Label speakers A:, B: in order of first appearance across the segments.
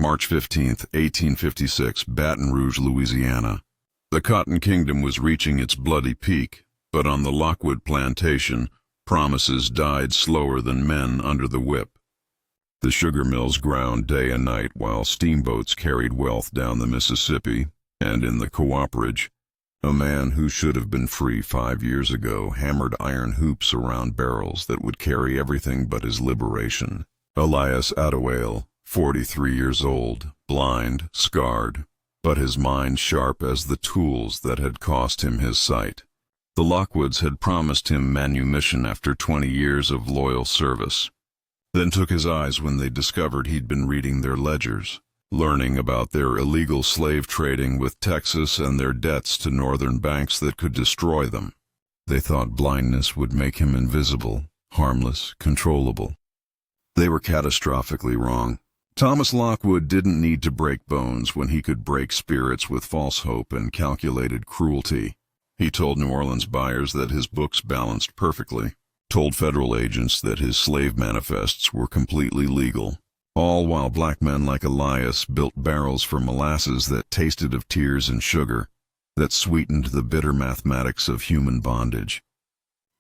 A: March 15th, 1856, Baton Rouge, Louisiana. The Cotton Kingdom was reaching its bloody peak, but on the Lockwood plantation, promises died slower than men under the whip. The sugar mills ground day and night while steamboats carried wealth down the Mississippi, and in the cooperage, a man who should have been free 5 years ago hammered iron hoops around barrels that would carry everything but his liberation. Elias 43 years old, blind, scarred, but his mind sharp as the tools that had cost him his sight. The Lockwoods had promised him manumission after 20 years of loyal service, then took his eyes when they discovered he'd been reading their ledgers, learning about their illegal slave trading with Texas and their debts to northern banks that could destroy them. They thought blindness would make him invisible, harmless, controllable. They were catastrophically wrong. Thomas Lockwood didn't need to break bones when he could break spirits with false hope and calculated cruelty. He told New Orleans buyers that his books balanced perfectly, told federal agents that his slave manifests were completely legal, all while black men like Elias built barrels for molasses that tasted of tears and sugar, that sweetened the bitter mathematics of human bondage.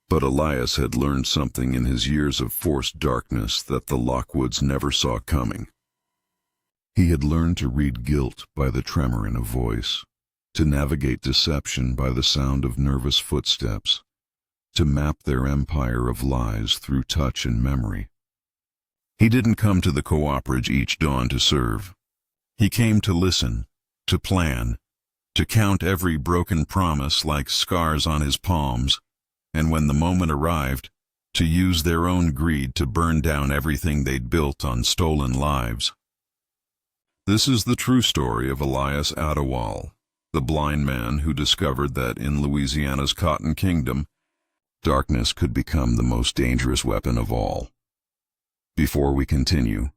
A: But Elias had learned something in his years of forced darkness that the Lockwoods never saw coming. He had learned to read guilt by the tremor in a voice, to navigate deception by the sound of nervous footsteps, to map their empire of lies through touch and memory. He didn't come to the cooperage each dawn to serve. He came to listen, to plan, to count every broken promise like scars on his palms, and when the moment arrived, to use their own greed to burn down everything they'd built on stolen lives. This is the true story of Elias Adewale, the blind man who discovered that in Louisiana's Cotton Kingdom, darkness could become the most dangerous weapon of all. Before we continue,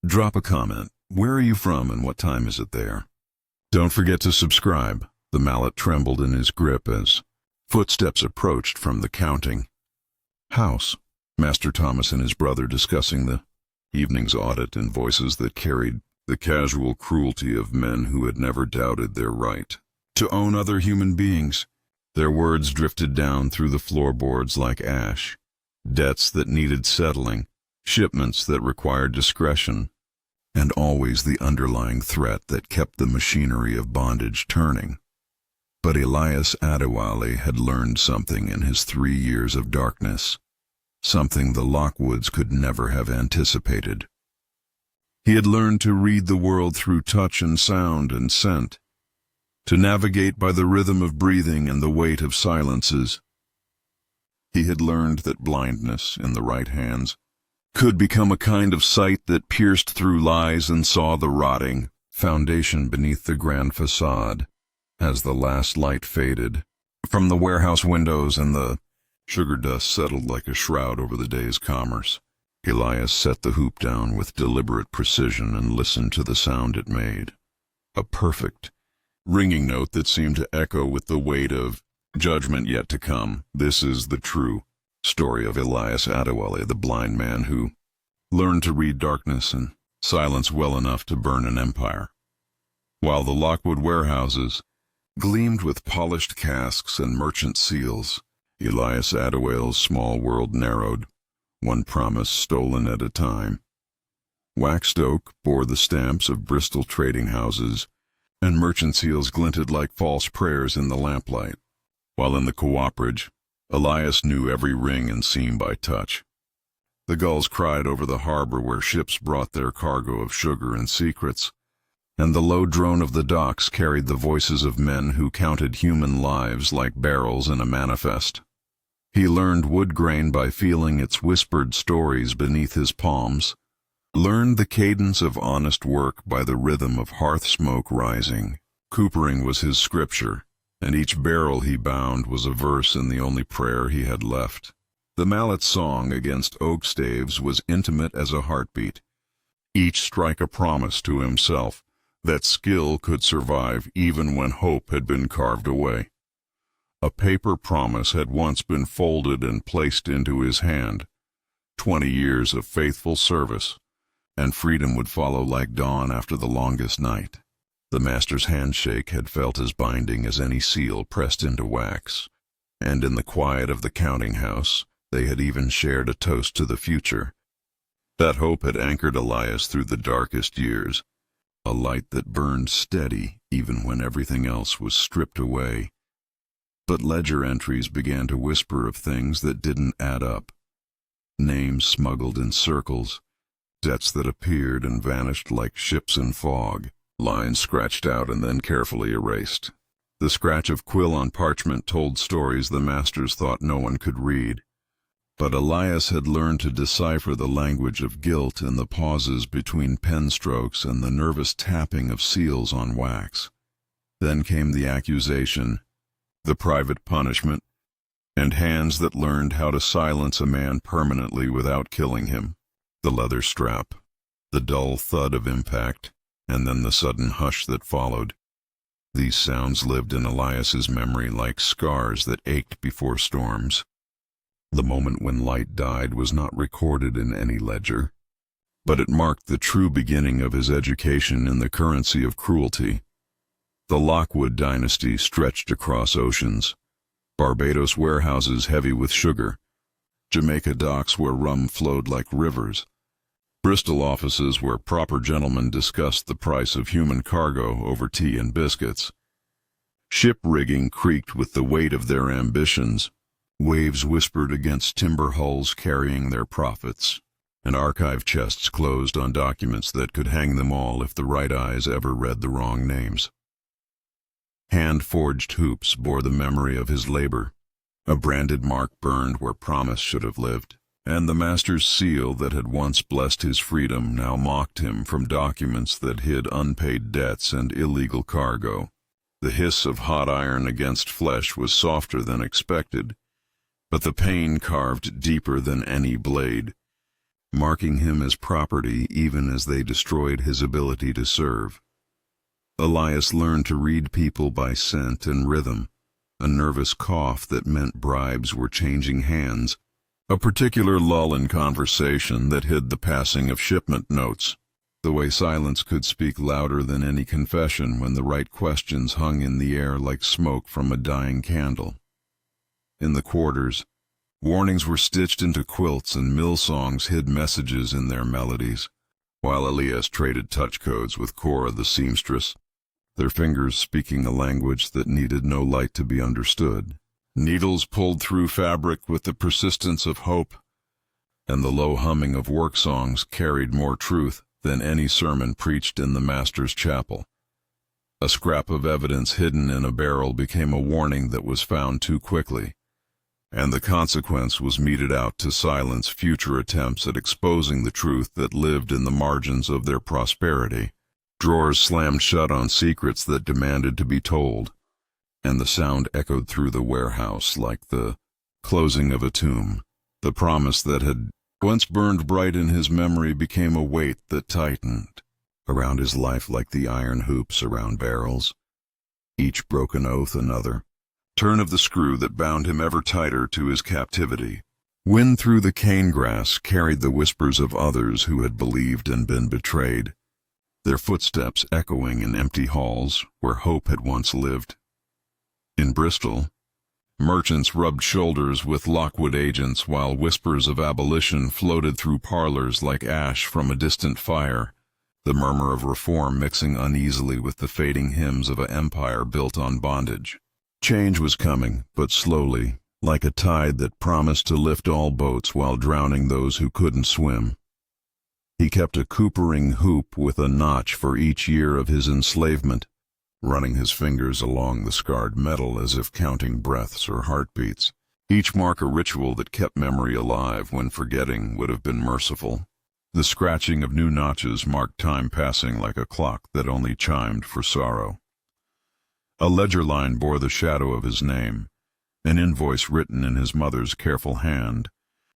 A: drop a comment. Where are you from and what time is it there? Don't forget to subscribe. The mallet trembled in his grip as footsteps approached from the counting house. Master Thomas and his brother discussing the evening's audit in voices that carried the casual cruelty of men who had never doubted their right to own other human beings. Their words drifted down through the floorboards like ash. Debts that needed settling, shipments that required discretion, and always the underlying threat that kept the machinery of bondage turning. But Elias Adewale had learned something in his 3 years of darkness, something the Lockwoods could never have anticipated. He had learned to read the world through touch and sound and scent, to navigate by the rhythm of breathing and the weight of silences. He had learned that blindness, in the right hands, could become a kind of sight that pierced through lies and saw the rotting foundation beneath the grand facade. As the last light faded from the warehouse windows and the sugar dust settled like a shroud over the day's commerce, Elias set the hoop down with deliberate precision and listened to the sound it made. A perfect, ringing note that seemed to echo with the weight of judgment yet to come. This is the true story of Elias Adewale, the blind man who learned to read darkness and silence well enough to burn an empire. While the Lockwood warehouses gleamed with polished casks and merchant seals, Elias Adewale's small world narrowed, one promise stolen at a time. Waxed oak bore the stamps of Bristol trading houses, and merchant seals glinted like false prayers in the lamplight, while in the cooperage, Elias knew every ring and seam by touch. The gulls cried over the harbor where ships brought their cargo of sugar and secrets, and the low drone of the docks carried the voices of men who counted human lives like barrels in a manifest. He learned wood grain by feeling its whispered stories beneath his palms, learned the cadence of honest work by the rhythm of hearth smoke rising. Coopering was his scripture, and each barrel he bound was a verse in the only prayer he had left. The mallet's song against oak staves was intimate as a heartbeat, each strike a promise to himself that skill could survive even when hope had been carved away. A paper promise had once been folded and placed into his hand. 20 years of faithful service, and freedom would follow like dawn after the longest night. The master's handshake had felt as binding as any seal pressed into wax, and in the quiet of the counting house they had even shared a toast to the future. That hope had anchored Elias through the darkest years, a light that burned steady even when everything else was stripped away. But ledger entries began to whisper of things that didn't add up. Names smuggled in circles, debts that appeared and vanished like ships in fog, lines scratched out and then carefully erased. The scratch of quill on parchment told stories the masters thought no one could read. But Elias had learned to decipher the language of guilt in the pauses between pen strokes and the nervous tapping of seals on wax. Then came the accusation, the private punishment, and hands that learned how to silence a man permanently without killing him. The leather strap, the dull thud of impact, and then the sudden hush that followed. These sounds lived in Elias's memory like scars that ached before storms. The moment when light died was not recorded in any ledger, but it marked the true beginning of his education in the currency of cruelty. The Lockwood dynasty stretched across oceans, Barbados warehouses heavy with sugar, Jamaica docks where rum flowed like rivers, Bristol offices where proper gentlemen discussed the price of human cargo over tea and biscuits. Ship rigging creaked with the weight of their ambitions. Waves whispered against timber hulls carrying their profits, and archive chests closed on documents that could hang them all if the right eyes ever read the wrong names. Hand-forged hoops bore the memory of his labor. A branded mark burned where promise should have lived, and the master's seal that had once blessed his freedom now mocked him from documents that hid unpaid debts and illegal cargo. The hiss of hot iron against flesh was softer than expected, but the pain carved deeper than any blade, marking him as property even as they destroyed his ability to serve. Elias learned to read people by scent and rhythm, a nervous cough that meant bribes were changing hands, a particular lull in conversation that hid the passing of shipment notes, the way silence could speak louder than any confession when the right questions hung in the air like smoke from a dying candle. In the quarters, warnings were stitched into quilts and mill songs hid messages in their melodies, while Elias traded touch codes with Cora the seamstress, their fingers speaking a language that needed no light to be understood. Needles pulled through fabric with the persistence of hope, and the low humming of work songs carried more truth than any sermon preached in the master's chapel. A scrap of evidence hidden in a barrel became a warning that was found too quickly, and the consequence was meted out to silence future attempts at exposing the truth that lived in the margins of their prosperity. Drawers slammed shut on secrets that demanded to be told, and the sound echoed through the warehouse like the closing of a tomb. The promise that had once burned bright in his memory became a weight that tightened around his life like the iron hoops around barrels, each broken oath another turn of the screw that bound him ever tighter to his captivity. Wind through the cane grass carried the whispers of others who had believed and been betrayed, their footsteps echoing in empty halls where hope had once lived. In Bristol, merchants rubbed shoulders with Lockwood agents while whispers of abolition floated through parlors like ash from a distant fire, the murmur of reform mixing uneasily with the fading hymns of an empire built on bondage. Change was coming, but slowly, like a tide that promised to lift all boats while drowning those who couldn't swim. He kept a coopering hoop with a notch for each year of his enslavement, running his fingers along the scarred metal as if counting breaths or heartbeats, each mark a ritual that kept memory alive when forgetting would have been merciful. The scratching of new notches marked time passing like a clock that only chimed for sorrow. A ledger line bore the shadow of his name, an invoice written in his mother's careful hand,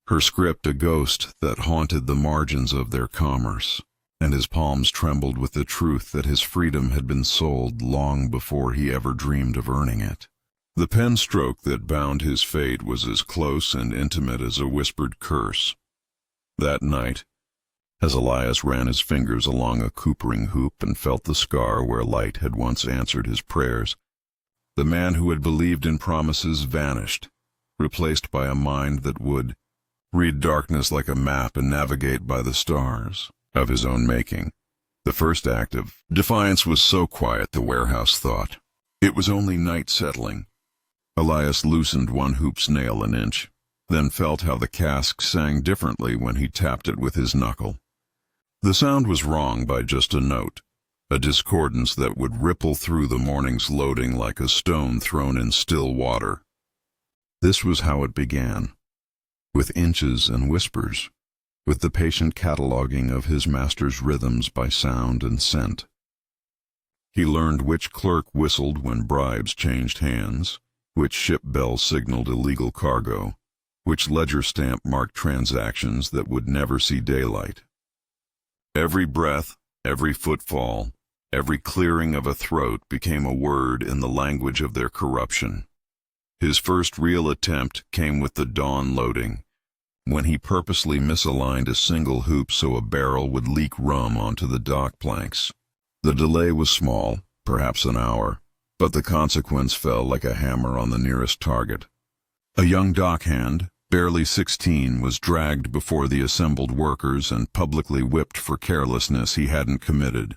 A: her script a ghost that haunted the margins of their commerce, and his palms trembled with the truth that his freedom had been sold long before he ever dreamed of earning it. The pen stroke that bound his fate was as close and intimate as a whispered curse. That night, as Elias ran his fingers along a coopering hoop and felt the scar where light had once answered his prayers. The man who had believed in promises vanished, replaced by a mind that would read darkness like a map and navigate by the stars of his own making. The first act of defiance was so quiet, the warehouse thought. It was only night settling. Elias loosened one hoop's nail an inch, then felt how the cask sang differently when he tapped it with his knuckle. The sound was wrong by just a note, a discordance that would ripple through the morning's loading like a stone thrown in still water. This was how it began, with inches and whispers, with the patient cataloging of his master's rhythms by sound and scent. He learned which clerk whistled when bribes changed hands, which ship bell signaled illegal cargo, which ledger stamp marked transactions that would never see daylight. Every breath, every footfall, every clearing of a throat became a word in the language of their corruption. His first real attempt came with the dawn loading, when he purposely misaligned a single hoop so a barrel would leak rum onto the dock planks. The delay was small, perhaps an hour, but the consequence fell like a hammer on the nearest target. A young dockhand, barely 16, was dragged before the assembled workers and publicly whipped for carelessness he hadn't committed.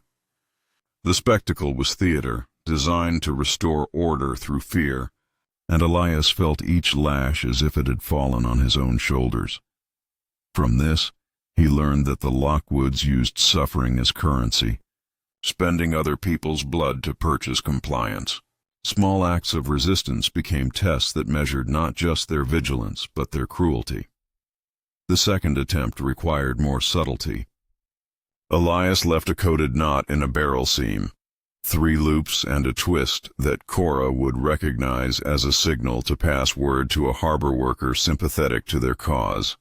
A: The spectacle was theater, designed to restore order through fear, and Elias felt each lash as if it had fallen on his own shoulders. From this, he learned that the Lockwoods used suffering as currency, spending other people's blood to purchase compliance. Small acts of resistance became tests that measured not just their vigilance, but their cruelty. The second attempt required more subtlety. Elias left a coded knot in a barrel seam, 3 loops and a twist that Cora would recognize as a signal to pass word to a harbor worker sympathetic to their cause.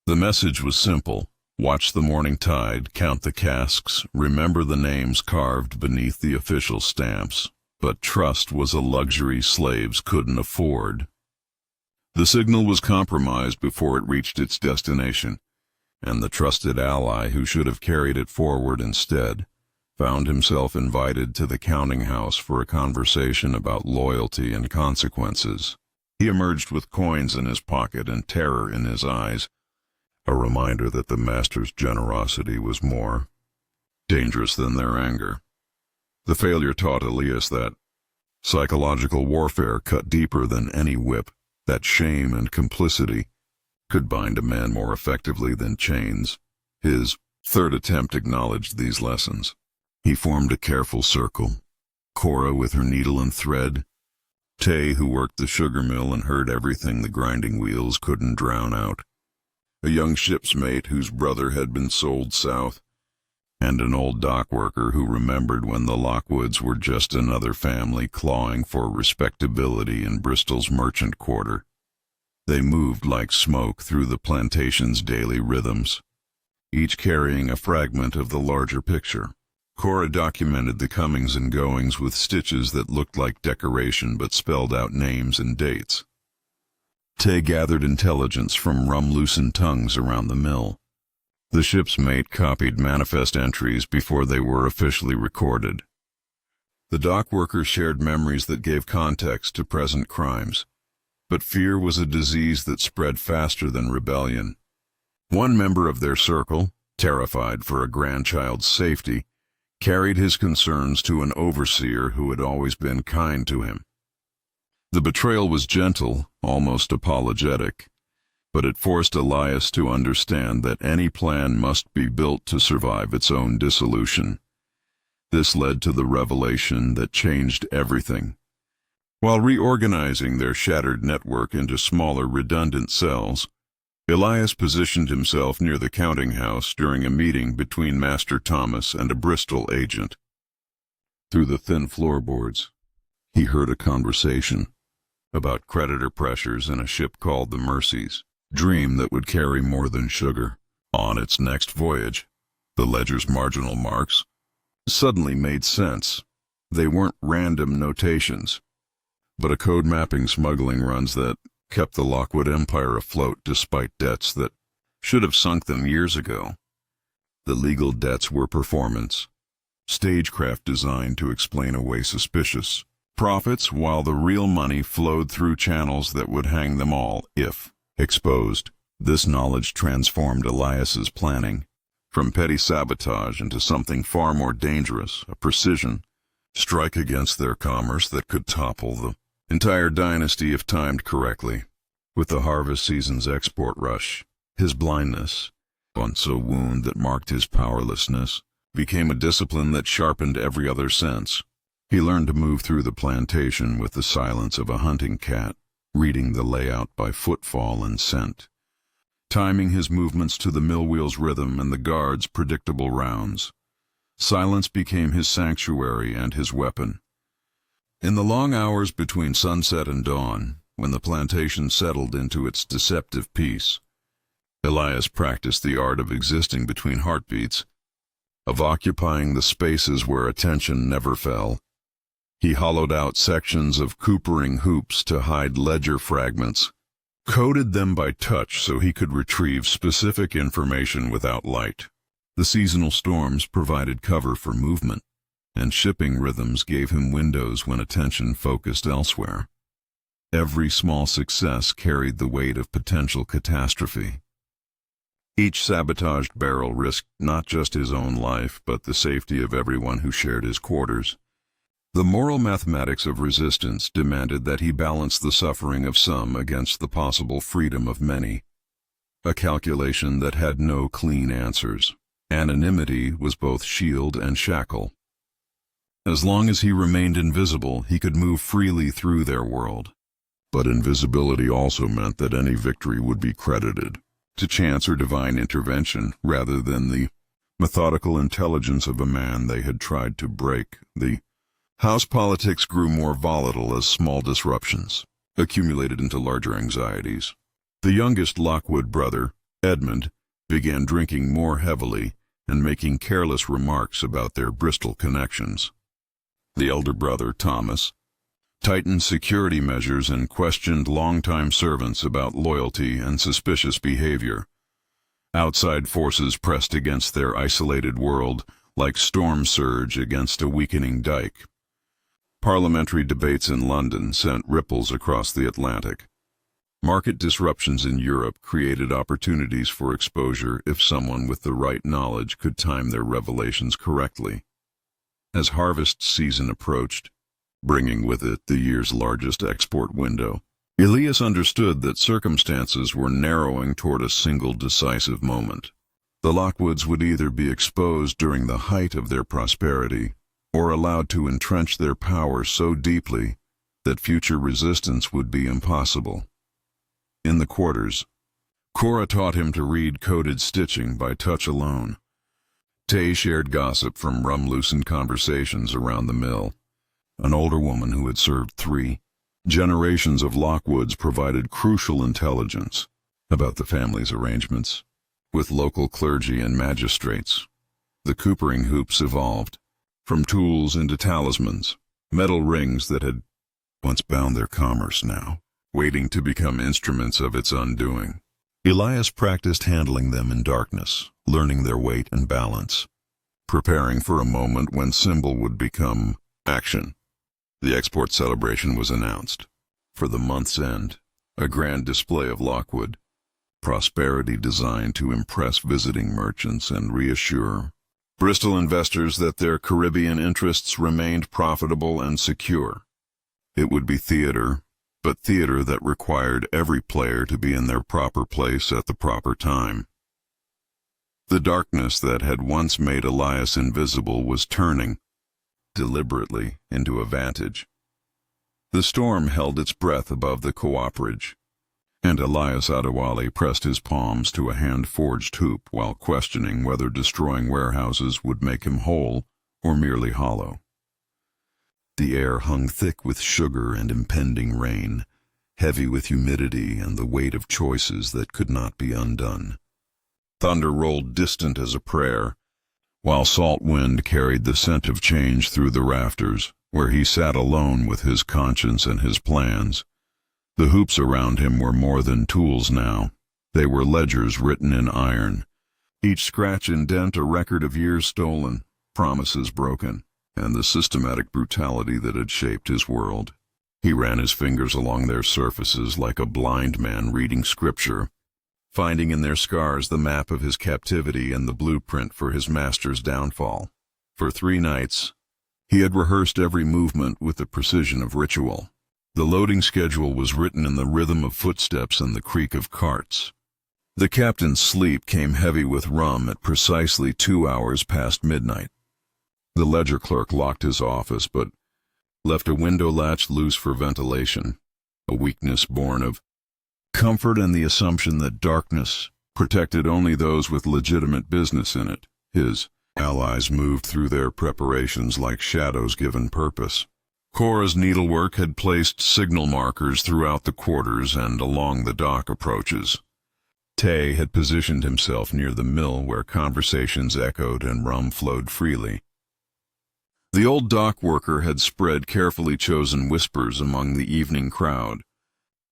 A: The message was simple: watch the morning tide, count the casks, remember the names carved beneath the official stamps. But trust was a luxury slaves couldn't afford. The signal was compromised before it reached its destination, and the trusted ally who should have carried it forward instead found himself invited to the counting house for a conversation about loyalty and consequences. He emerged with coins in his pocket and terror in his eyes, a reminder that the master's generosity was more dangerous than their anger. The failure taught Elias that psychological warfare cut deeper than any whip, that shame and complicity could bind a man more effectively than chains. His third attempt acknowledged these lessons. He formed a careful circle: Cora with her needle and thread, Tay, who worked the sugar mill and heard everything the grinding wheels couldn't drown out, a young ship's mate whose brother had been sold south, and an old dock worker who remembered when the Lockwoods were just another family clawing for respectability in Bristol's merchant quarter. They moved like smoke through the plantation's daily rhythms, each carrying a fragment of the larger picture. Cora documented the comings and goings with stitches that looked like decoration but spelled out names and dates. Tay gathered intelligence from rum-loosened tongues around the mill. The ship's mate copied manifest entries before they were officially recorded. The dock workers shared memories that gave context to present crimes, but fear was a disease that spread faster than rebellion. One member of their circle, terrified for a grandchild's safety, carried his concerns to an overseer who had always been kind to him. The betrayal was gentle, almost apologetic, but it forced Elias to understand that any plan must be built to survive its own dissolution. This led to the revelation that changed everything. While reorganizing their shattered network into smaller, redundant cells, Elias positioned himself near the counting house during a meeting between Master Thomas and a Bristol agent. Through the thin floorboards, he heard a conversation about creditor pressures in a ship called the Mercy's, dream that would carry more than sugar. On its next voyage, the ledger's marginal marks suddenly made sense. They weren't random notations, but a code mapping smuggling runs that kept the Lockwood Empire afloat despite debts that should have sunk them years ago. The legal debts were performance, stagecraft designed to explain away suspicious profits, while the real money flowed through channels that would hang them all if exposed. This knowledge transformed Elias's planning from petty sabotage into something far more dangerous, a precision strike against their commerce that could topple the entire dynasty if timed correctly. With the harvest season's export rush, his blindness, once a wound that marked his powerlessness, became a discipline that sharpened every other sense. He learned to move through the plantation with the silence of a hunting cat, reading the layout by footfall and scent, timing his movements to the mill wheel's rhythm and the guard's predictable rounds. Silence became his sanctuary and his weapon. In the long hours between sunset and dawn, when the plantation settled into its deceptive peace, Elias practiced the art of existing between heartbeats, of occupying the spaces where attention never fell. He hollowed out sections of coopering hoops to hide ledger fragments, coded them by touch so he could retrieve specific information without light. The seasonal storms provided cover for movement, and shipping rhythms gave him windows when attention focused elsewhere. Every small success carried the weight of potential catastrophe. Each sabotaged barrel risked not just his own life, but the safety of everyone who shared his quarters. The moral mathematics of resistance demanded that he balance the suffering of some against the possible freedom of many, a calculation that had no clean answers. Anonymity was both shield and shackle. As long as he remained invisible, he could move freely through their world. But invisibility also meant that any victory would be credited to chance or divine intervention rather than the methodical intelligence of a man they had tried to break. The house politics grew more volatile as small disruptions accumulated into larger anxieties. The youngest Lockwood brother, Edmund, began drinking more heavily and making careless remarks about their Bristol connections. The elder brother, Thomas, tightened security measures and questioned longtime servants about loyalty and suspicious behavior. Outside forces pressed against their isolated world like storm surge against a weakening dike. Parliamentary debates in London sent ripples across the Atlantic. Market disruptions in Europe created opportunities for exposure if someone with the right knowledge could time their revelations correctly. As harvest season approached, bringing with it the year's largest export window, Elias understood that circumstances were narrowing toward a single decisive moment. The Lockwoods would either be exposed during the height of their prosperity or allowed to entrench their power so deeply that future resistance would be impossible. In the quarters, Cora taught him to read coded stitching by touch alone. Tay shared gossip from rum-loosened conversations around the mill. An older woman who had served 3 generations of Lockwoods provided crucial intelligence about the family's arrangements with local clergy and magistrates. The coopering hoops evolved, from tools into talismans, metal rings that had once bound their commerce now, waiting to become instruments of its undoing. Elias practiced handling them in darkness, learning their weight and balance, preparing for a moment when symbol would become action. The export celebration was announced. For the month's end, a grand display of Lockwood prosperity designed to impress visiting merchants and reassure Bristol investors that their Caribbean interests remained profitable and secure. It would be theater, but theater that required every player to be in their proper place at the proper time. The darkness that had once made Elias invisible was turning, deliberately, into a vantage. The storm held its breath above the cooperage, and Elias Adewale pressed his palms to a hand-forged hoop while questioning whether destroying warehouses would make him whole or merely hollow. The air hung thick with sugar and impending rain, heavy with humidity and the weight of choices that could not be undone. Thunder rolled distant as a prayer, while salt wind carried the scent of change through the rafters, where he sat alone with his conscience and his plans. The hoops around him were more than tools now. They were ledgers written in iron, Each scratch and dent a record of years stolen, promises broken, and the systematic brutality that had shaped his world. He ran his fingers along their surfaces like a blind man reading scripture, finding in their scars the map of his captivity and the blueprint for his master's downfall. For 3 nights, he had rehearsed every movement with the precision of ritual. The loading schedule was written in the rhythm of footsteps and the creak of carts. The captain's sleep came heavy with rum at precisely 2 hours past midnight. The ledger clerk locked his office but left a window latch loose for ventilation, a weakness born of comfort and the assumption that darkness protected only those with legitimate business in it. His allies moved through their preparations like shadows given purpose. Cora's needlework had placed signal markers throughout the quarters and along the dock approaches. Tay had positioned himself near the mill where conversations echoed and rum flowed freely. The old dock worker had spread carefully chosen whispers among the evening crowd,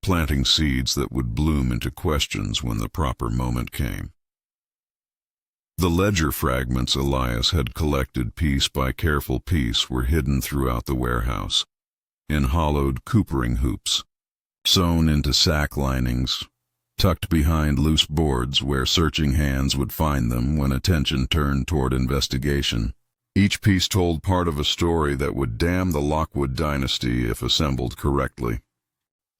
A: planting seeds that would bloom into questions when the proper moment came. The ledger fragments Elias had collected piece by careful piece were hidden throughout the warehouse, in hollowed coopering hoops, sewn into sack linings, tucked behind loose boards where searching hands would find them when attention turned toward investigation. Each piece told part of a story that would damn the Lockwood dynasty if assembled correctly.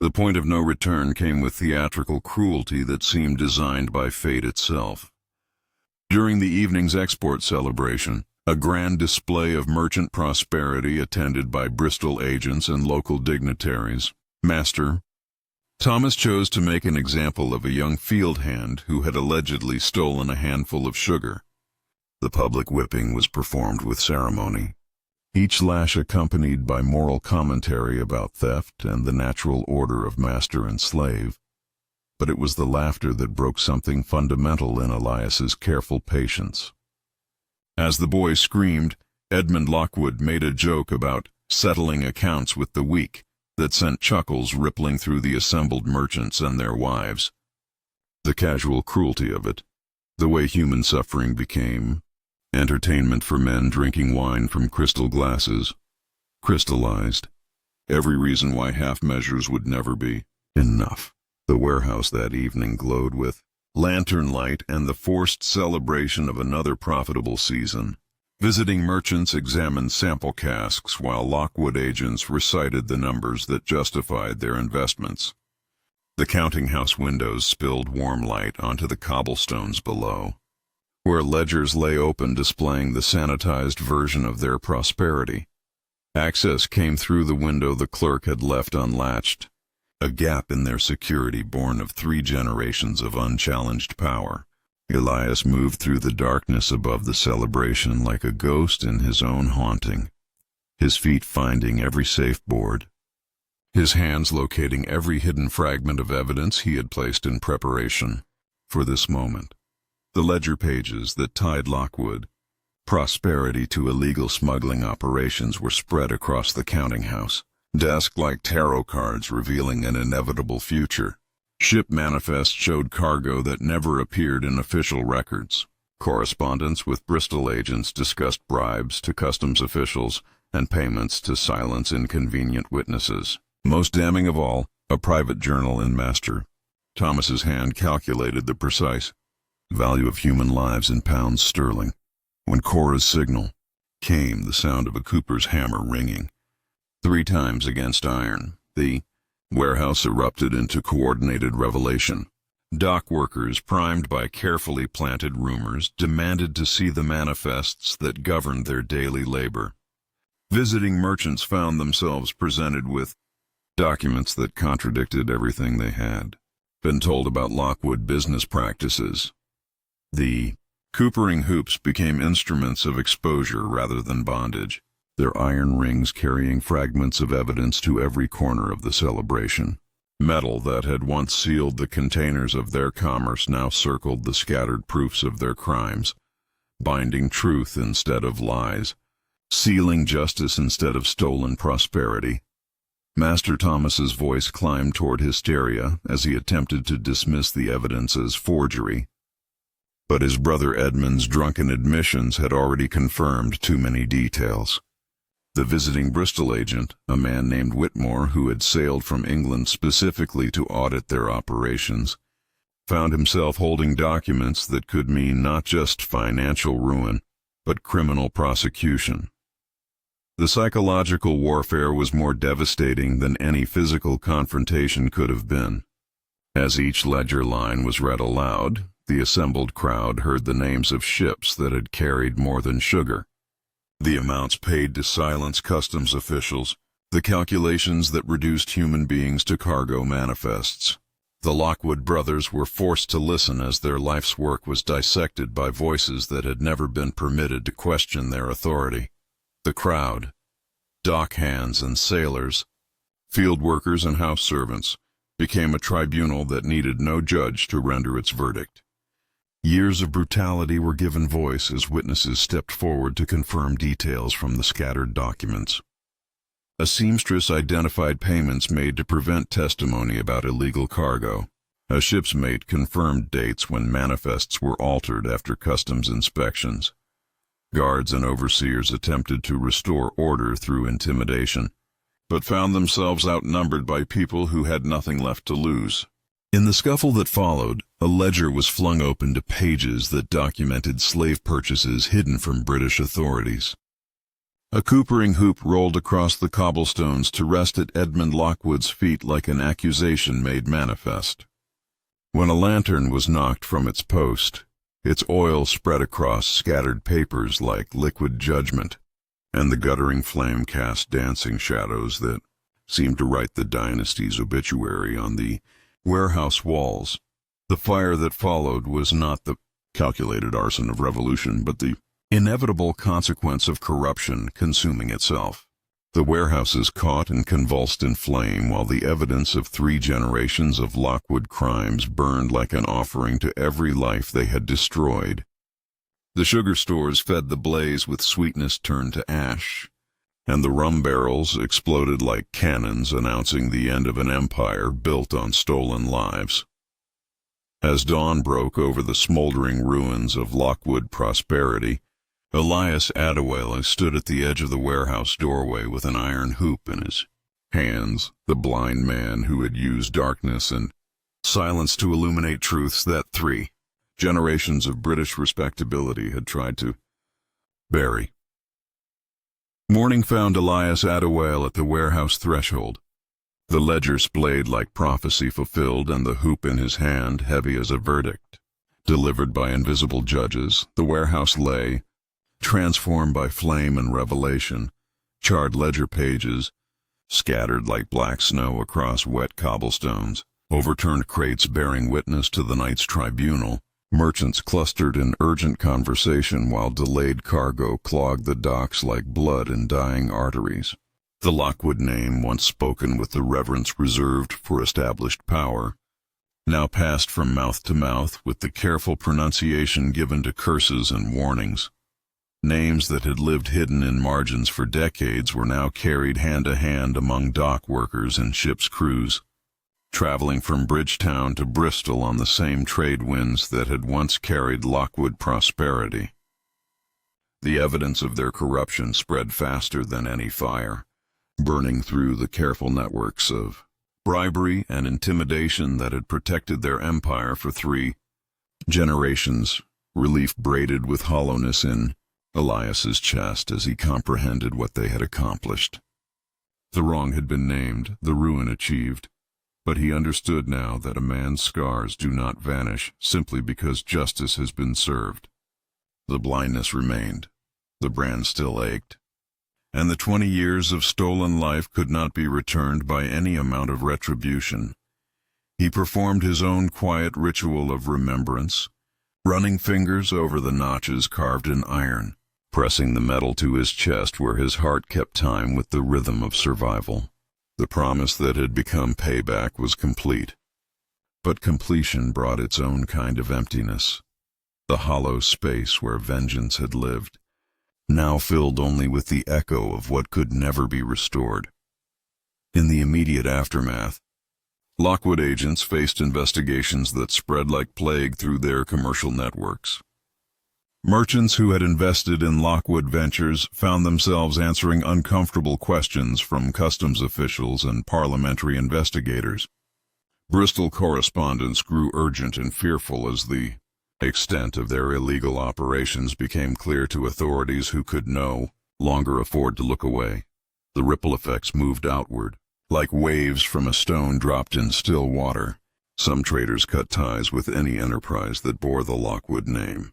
A: The point of no return came with theatrical cruelty that seemed designed by fate itself. During the evening's export celebration, a grand display of merchant prosperity attended by Bristol agents and local dignitaries, Master Thomas chose to make an example of a young field hand who had allegedly stolen a handful of sugar. The public whipping was performed with ceremony, each lash accompanied by moral commentary about theft and the natural order of master and slave. But it was the laughter that broke something fundamental in Elias's careful patience. As the boy screamed, Edmund Lockwood made a joke about settling accounts with the weak that sent chuckles rippling through the assembled merchants and their wives. The casual cruelty of it, the way human suffering became entertainment for men drinking wine from crystal glasses, crystallized every reason why half measures would never be enough. The warehouse that evening glowed with lantern light and the forced celebration of another profitable season. Visiting merchants examined sample casks while Lockwood agents recited the numbers that justified their investments. The counting house windows spilled warm light onto the cobblestones below, where ledgers lay open displaying the sanitized version of their prosperity. Access came through the window the clerk had left unlatched, a gap in their security born of 3 generations of unchallenged power. Elias moved through the darkness above the celebration like a ghost in his own haunting, his feet finding every safe board, his hands locating every hidden fragment of evidence he had placed in preparation for this moment. The ledger pages that tied Lockwood prosperity to illegal smuggling operations were spread across the counting house, desk like tarot cards revealing an inevitable future. Ship manifests showed cargo that never appeared in official records. Correspondence with Bristol agents discussed bribes to customs officials and payments to silence inconvenient witnesses. Most damning of all, a private journal in Master Thomas's hand calculated the precise value of human lives in pounds sterling. When Cora's signal came, the sound of a cooper's hammer ringing 3 times against iron, the warehouse erupted into coordinated revelation. Dock workers, primed by carefully planted rumors, demanded to see the manifests that governed their daily labor. Visiting merchants found themselves presented with documents that contradicted everything they had been told about Lockwood business practices. The coopering hoops became instruments of exposure rather than bondage, their iron rings carrying fragments of evidence to every corner of the celebration. Metal that had once sealed the containers of their commerce now circled the scattered proofs of their crimes, binding truth instead of lies, sealing justice instead of stolen prosperity. Master Thomas's voice climbed toward hysteria as he attempted to dismiss the evidence as forgery. but his brother Edmund's drunken admissions had already confirmed too many details. The visiting Bristol agent, a man named Whitmore who had sailed from England specifically to audit their operations, found himself holding documents that could mean not just financial ruin, but criminal prosecution. The psychological warfare was more devastating than any physical confrontation could have been. As each ledger line was read aloud, the assembled crowd heard the names of ships that had carried more than sugar, the amounts paid to silence customs officials, the calculations that reduced human beings to cargo manifests. The Lockwood brothers were forced to listen as their life's work was dissected by voices that had never been permitted to question their authority. The crowd, dock hands and sailors, field workers and house servants, became a tribunal that needed no judge to render its verdict. Years of brutality were given voice as witnesses stepped forward to confirm details from the scattered documents. A seamstress identified payments made to prevent testimony about illegal cargo. A ship's mate confirmed dates when manifests were altered after customs inspections. Guards and overseers attempted to restore order through intimidation, but found themselves outnumbered by people who had nothing left to lose. In the scuffle that followed, a ledger was flung open to pages that documented slave purchases hidden from British authorities. A coopering hoop rolled across the cobblestones to rest at Edmund Lockwood's feet like an accusation made manifest. When a lantern was knocked from its post, its oil spread across scattered papers like liquid judgment, and the guttering flame cast dancing shadows that seemed to write the dynasty's obituary on the warehouse walls. The fire that followed was not the calculated arson of revolution, but the inevitable consequence of corruption consuming itself. The warehouses caught and convulsed in flame while the evidence of 3 generations of Lockwood crimes burned like an offering to every life they had destroyed. The sugar stores fed the blaze with sweetness turned to ash, and the rum barrels exploded like cannons announcing the end of an empire built on stolen lives. As dawn broke over the smoldering ruins of Lockwood prosperity, Elias stood at the edge of the warehouse doorway with an iron hoop in his hands, the blind man who had used darkness and silence to illuminate truths that 3 generations of British respectability had tried to bury. Morning found Elias at the warehouse threshold, the ledger splayed like prophecy fulfilled and the hoop in his hand heavy as a verdict. Delivered by invisible judges, the warehouse lay, transformed by flame and revelation, charred ledger pages, scattered like black snow across wet cobblestones, overturned crates bearing witness to the night's tribunal. Merchants clustered in urgent conversation while delayed cargo clogged the docks like blood in dying arteries. The Lockwood name, once spoken with the reverence reserved for established power, now passed from mouth to mouth with the careful pronunciation given to curses and warnings. Names that had lived hidden in margins for decades were now carried hand to hand among dock workers and ships' crews, traveling from Bridgetown to Bristol on the same trade winds that had once carried Lockwood prosperity. The evidence of their corruption spread faster than any fire, burning through the careful networks of bribery and intimidation that had protected their empire for 3 generations. Relief braided with hollowness in Elias's chest as he comprehended what they had accomplished. The wrong had been named, the ruin achieved, but he understood now that a man's scars do not vanish simply because justice has been served. The blindness remained, the brand still ached, and the 20 years of stolen life could not be returned by any amount of retribution. He performed his own quiet ritual of remembrance, running fingers over the notches carved in iron, pressing the metal to his chest where his heart kept time with the rhythm of survival. The promise that had become payback was complete, but completion brought its own kind of emptiness. The hollow space where vengeance had lived, now filled only with the echo of what could never be restored. In the immediate aftermath, Lockwood agents faced investigations that spread like plague through their commercial networks. Merchants who had invested in Lockwood ventures found themselves answering uncomfortable questions from customs officials and parliamentary investigators. Bristol correspondents grew urgent and fearful as the extent of their illegal operations became clear to authorities who could no longer afford to look away. The ripple effects moved outward, like waves from a stone dropped in still water. Some traders cut ties with any enterprise that bore the Lockwood name.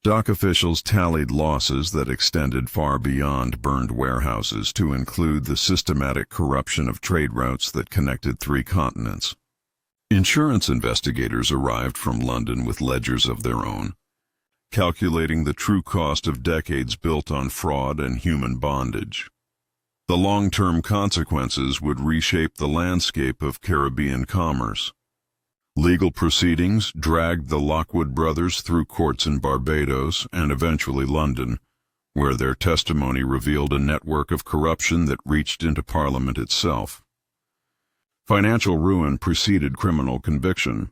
A: Dock officials tallied losses that extended far beyond burned warehouses to include the systematic corruption of trade routes that connected 3 continents. Insurance investigators arrived from London with ledgers of their own, calculating the true cost of decades built on fraud and human bondage. The long-term consequences would reshape the landscape of Caribbean commerce. Legal proceedings dragged the Lockwood brothers through courts in Barbados and eventually London, where their testimony revealed a network of corruption that reached into Parliament itself. Financial ruin preceded criminal conviction,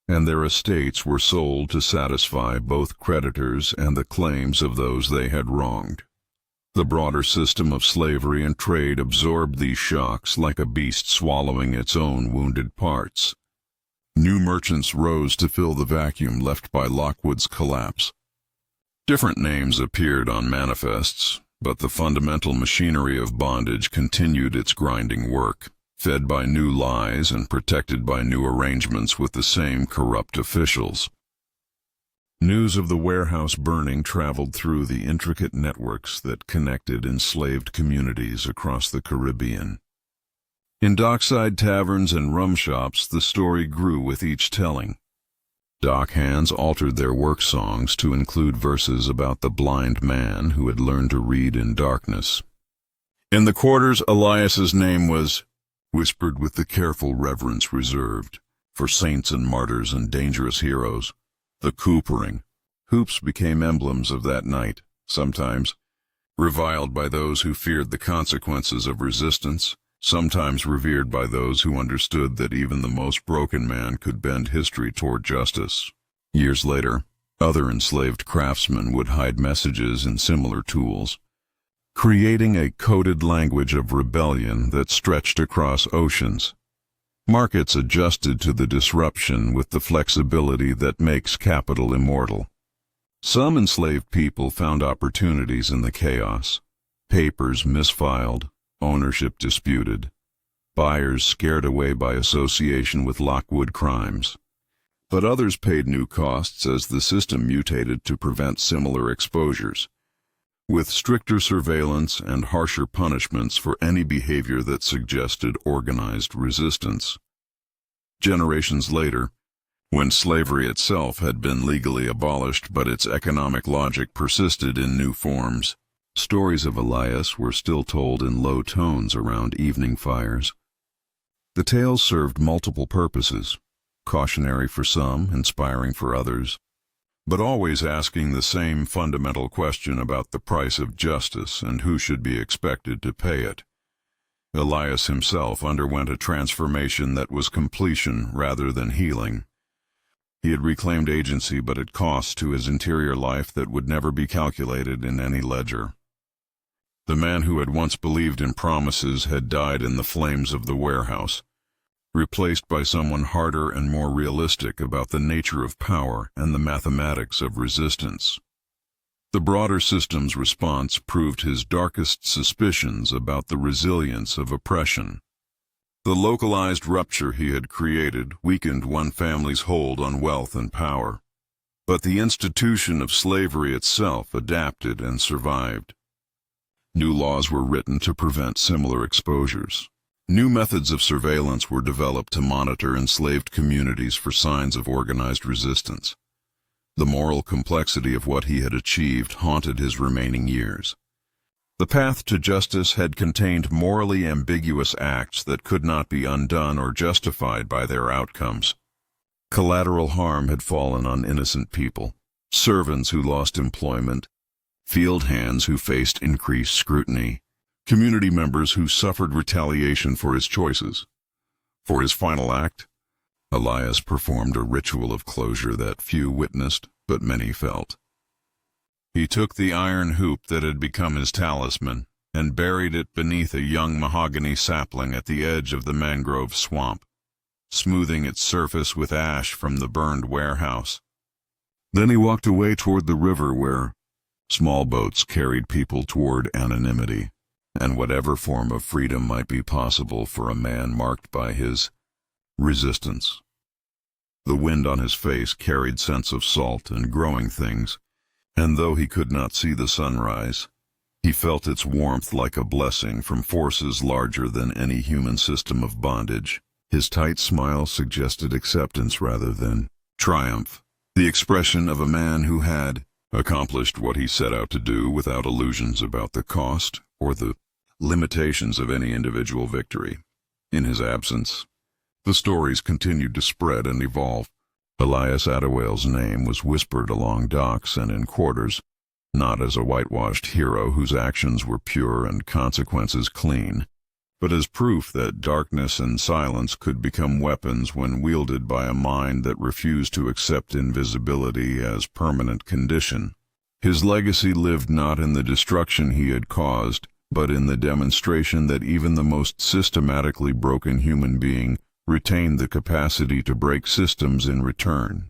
A: and their estates were sold to satisfy both creditors and the claims of those they had wronged. The broader system of slavery and trade absorbed these shocks like a beast swallowing its own wounded parts. New merchants rose to fill the vacuum left by Lockwood's collapse. Different names appeared on manifests, but the fundamental machinery of bondage continued its grinding work, fed by new lies and protected by new arrangements with the same corrupt officials. News of the warehouse burning traveled through the intricate networks that connected enslaved communities across the Caribbean. In dockside taverns and rum shops, the story grew with each telling. Dock hands altered their work songs to include verses about the blind man who had learned to read in darkness. In the quarters, Elias's name was whispered with the careful reverence reserved for saints and martyrs and dangerous heroes. The coopering. Hoops became emblems of that night, sometimes reviled by those who feared the consequences of resistance, sometimes revered by those who understood that even the most broken man could bend history toward justice. Years later, other enslaved craftsmen would hide messages in similar tools, creating a coded language of rebellion that stretched across oceans. Markets adjusted to the disruption with the flexibility that makes capital immortal. Some enslaved people found opportunities in the chaos. Papers misfiled, ownership disputed, buyers scared away by association with Lockwood crimes. But others paid new costs as the system mutated to prevent similar exposures, with stricter surveillance and harsher punishments for any behavior that suggested organized resistance. Generations later, when slavery itself had been legally abolished but its economic logic persisted in new forms, stories of Elias were still told in low tones around evening fires. The tales served multiple purposes, cautionary for some, inspiring for others, but always asking the same fundamental question about the price of justice and who should be expected to pay it. Elias himself underwent a transformation that was completion rather than healing. He had reclaimed agency, but at cost to his interior life that would never be calculated in any ledger. The man who had once believed in promises had died in the flames of the warehouse, replaced by someone harder and more realistic about the nature of power and the mathematics of resistance. The broader system's response proved his darkest suspicions about the resilience of oppression. The localized rupture he had created weakened one family's hold on wealth and power, but the institution of slavery itself adapted and survived. New laws were written to prevent similar exposures. New methods of surveillance were developed to monitor enslaved communities for signs of organized resistance. The moral complexity of what he had achieved haunted his remaining years. The path to justice had contained morally ambiguous acts that could not be undone or justified by their outcomes. Collateral harm had fallen on innocent people, servants who lost employment, field hands who faced increased scrutiny, community members who suffered retaliation for his choices. For his final act, Elias performed a ritual of closure that few witnessed, but many felt. He took the iron hoop that had become his talisman and buried it beneath a young mahogany sapling at the edge of the mangrove swamp, smoothing its surface with ash from the burned warehouse. Then he walked away toward the river where small boats carried people toward anonymity and whatever form of freedom might be possible for a man marked by his resistance. The wind on his face carried scents of salt and growing things, and though he could not see the sunrise, he felt its warmth like a blessing from forces larger than any human system of bondage. His tight smile suggested acceptance rather than triumph, the expression of a man who had accomplished what he set out to do without illusions about the cost or the limitations of any individual victory. In his absence, the stories continued to spread and evolve. Elias Adewale's name was whispered along docks and in quarters, not as a whitewashed hero whose actions were pure and consequences clean, but as proof that darkness and silence could become weapons when wielded by a mind that refused to accept invisibility as permanent condition. His legacy lived not in the destruction he had caused, but in the demonstration that even the most systematically broken human being retained the capacity to break systems in return.